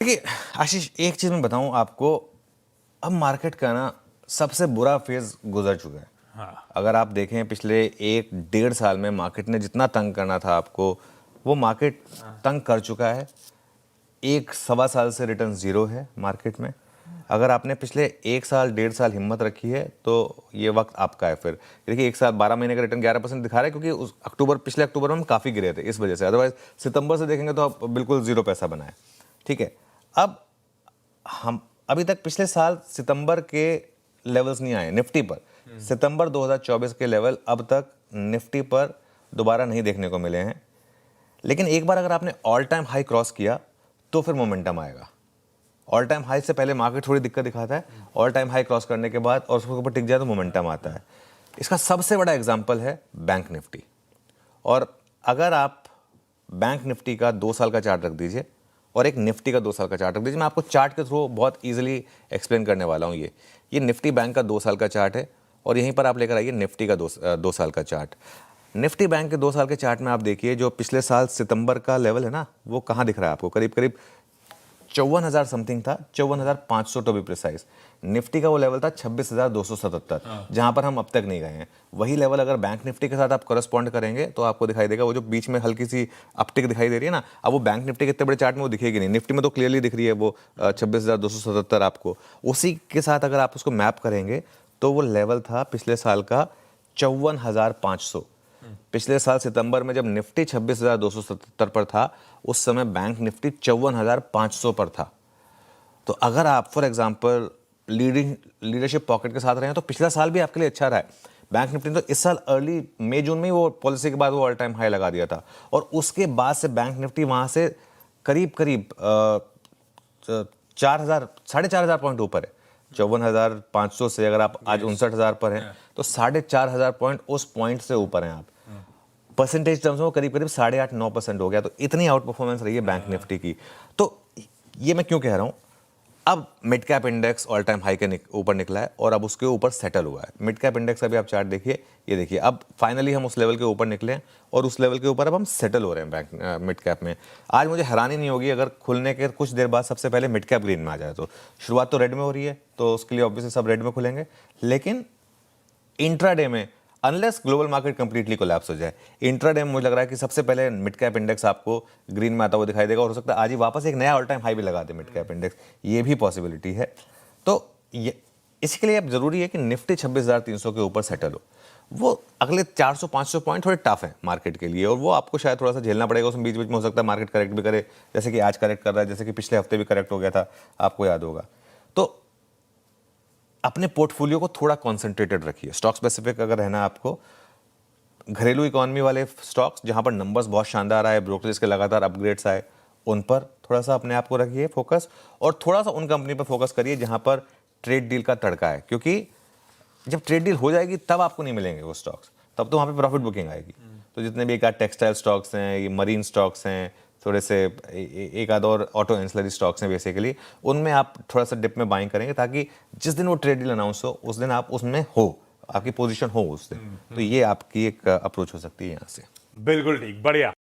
देखिए आशीष, एक चीज मैं बताऊं आपको, अब मार्केट का ना सबसे बुरा फेज गुजर चुका है। हाँ। अगर आप देखें पिछले 1-1.5 साल में मार्केट ने जितना तंग करना था आपको, वो मार्केट तंग कर चुका है। 1-1.25 साल से रिटर्न जीरो है मार्केट में। अगर आपने पिछले 1 साल 1.5 साल हिम्मत रखी है तो ये वक्त आपका है। फिर देखिए 1 साल 12 महीने का रिटर्न 11% दिखा रहा है, क्योंकि उस पिछले अक्टूबर में हम काफ़ी गिरे थे इस वजह से। अदरवाइज सितंबर से देखेंगे तो आप बिल्कुल जीरो पैसा बनाए। ठीक है, अब हम अभी तक पिछले साल सितंबर के लेवल्स नहीं आए निफ्टी पर। सितंबर 2024 के लेवल अब तक निफ्टी पर दोबारा नहीं देखने को मिले हैं। लेकिन एक बार अगर आपने ऑल टाइम हाई क्रॉस किया तो फिर मोमेंटम आएगा। ऑल टाइम हाई से पहले मार्केट थोड़ी दिक्कत दिखाता है, ऑल टाइम हाई क्रॉस करने के बाद और उसके ऊपर टिक जाए तो मोमेंटम आता है। इसका सबसे बड़ा एग्जांपल है बैंक निफ्टी। और अगर आप बैंक निफ्टी का 2 साल का चार्ट रख दीजिए और एक निफ्टी का 2 साल का चार्ट रख दीजिए, मैं आपको चार्ट के थ्रू बहुत इजीली एक्सप्लेन करने वाला हूँ। ये निफ्टी बैंक का 2 साल का चार्ट है और यहीं पर आप लेकर आइए निफ्टी का 2 साल का चार्ट। निफ्टी बैंक के 2 साल के चार्ट में आप देखिए, जो पिछले साल सितंबर का लेवल है ना, वो कहाँ दिख रहा है आपको? करीब करीब 54,000 समथिंग था, 54,500 टू बी प्रिसाइज। निफ्टी का वो लेवल था 26,277, जहां पर हम अब तक नहीं गए हैं। वही लेवल अगर बैंक निफ्टी के साथ आप करस्पॉन्ड करेंगे तो आपको दिखाई देगा, वो जो बीच में हल्की सी अपटिक दिखाई दे रही है ना, अब वो बैंक निफ्टी के इतने बड़े चार्ट में वो दिखेगी नहीं। निफ्टी में तो क्लियरली दिख रही है वो 26,277 आपको। उसी के साथ अगर आप उसको मैप करेंगे तो वो लेवल था पिछले साल का 54,500। पिछले साल सितंबर में जब निफ्टी 26,277 पर था, उस समय बैंक निफ्टी 54,500 पर था। तो अगर आप फॉर एग्जांपल लीडरशिप पॉकेट के साथ रहे हैं तो पिछला साल भी आपके लिए अच्छा रहा है। बैंक निफ्टी ने तो इस साल अर्ली मई जून में ही वो पॉलिसी के बाद वो ऑल टाइम हाई लगा दिया था, और उसके बाद से बैंक निफ्टी वहां से करीब करीब 4,000 4,500 पॉइंट ऊपर है। 54,500 से अगर आप आज 59,000 पर हैं तो 4,500 पॉइंट उस पॉइंट से ऊपर हैं आप। परसेंटेज टर्म्स में करीब करीब 8.5-9% हो गया। तो इतनी आउट परफॉर्मेंस रही है बैंक निफ्टी की। तो ये मैं क्यों कह रहा हूं, अब mid cap index all time high के ऊपर निकला है और अब उसके ऊपर सेटल हुआ है। मिड कैप इंडेक्स का भी आप चार्ट देखिए, ये देखिए, अब फाइनली हम उस लेवल के ऊपर निकले हैं और उस लेवल के ऊपर अब हम सेटल हो रहे हैं बैंक मिड कैप में। आज मुझे हैरानी नहीं होगी अगर खुलने के कुछ देर बाद सबसे पहले मिड कैप ग्रीन में आ जाए। तो शुरुआत तो रेड में हो रही है, तो उसके लिए ऑब्वियसली सब रेड में खुलेंगे। लेकिन इंट्राडे में, unless global market completely collapse हो जाए, इंट्राडे में मुझे लग रहा है कि सबसे पहले मिड कैप इंडेक्स आपको ग्रीन में आता हुआ दिखाई देगा। और हो सकता है आज ही वापस एक नया ऑल टाइम हाई भी लगा दे मिड कैप इंडेक्स, ये भी पॉसिबिलिटी है। तो ये इसके लिए अब जरूरी है कि निफ्टी 26,300 के ऊपर सेटल हो। वो अगले 400-500 पॉइंट थोड़े टफ है मार्केट के लिए, और वो आपको शायद थोड़ा सा झेलना पड़ेगा। उसमें बीच बीच में हो सकता है मार्केट करेक्ट भी करे, जैसे कि आज करेक्ट कर रहा है, जैसे कि पिछले हफ्ते भी करेक्ट हो गया था, आपको याद होगा। तो अपने पोर्टफोलियो को थोड़ा कॉन्सेंट्रेटेड रखिए। स्टॉक स्पेसिफिक अगर रहना आपको, घरेलू इकोनॉमी वाले स्टॉक्स जहां पर नंबर्स बहुत शानदार आए, ब्रोकरेज के लगातार अपग्रेड्स आए, उन पर थोड़ा सा अपने आप को रखिए फोकस। और थोड़ा सा उन कंपनी पर फोकस करिए जहां पर ट्रेड डील का तड़का है, क्योंकि जब ट्रेड डील हो जाएगी तब आपको नहीं मिलेंगे वो स्टॉक्स, तब तो वहां पे प्रॉफिट बुकिंग आएगी। तो जितने भी एक आध टेक्सटाइल स्टॉक्स हैं, ये मरीन स्टॉक्स हैं, थोड़े से एक आध और ऑटो एंसिलरी स्टॉक्स हैं बेसिकली, उनमें आप थोड़ा सा डिप में बाइंग करेंगे, ताकि जिस दिन वो ट्रेड डील अनाउंस हो उस दिन आप उसमें हो, आपकी पोजीशन हो उस दिन। तो ये आपकी एक अप्रोच हो सकती है यहाँ से। बिल्कुल ठीक, बढ़िया।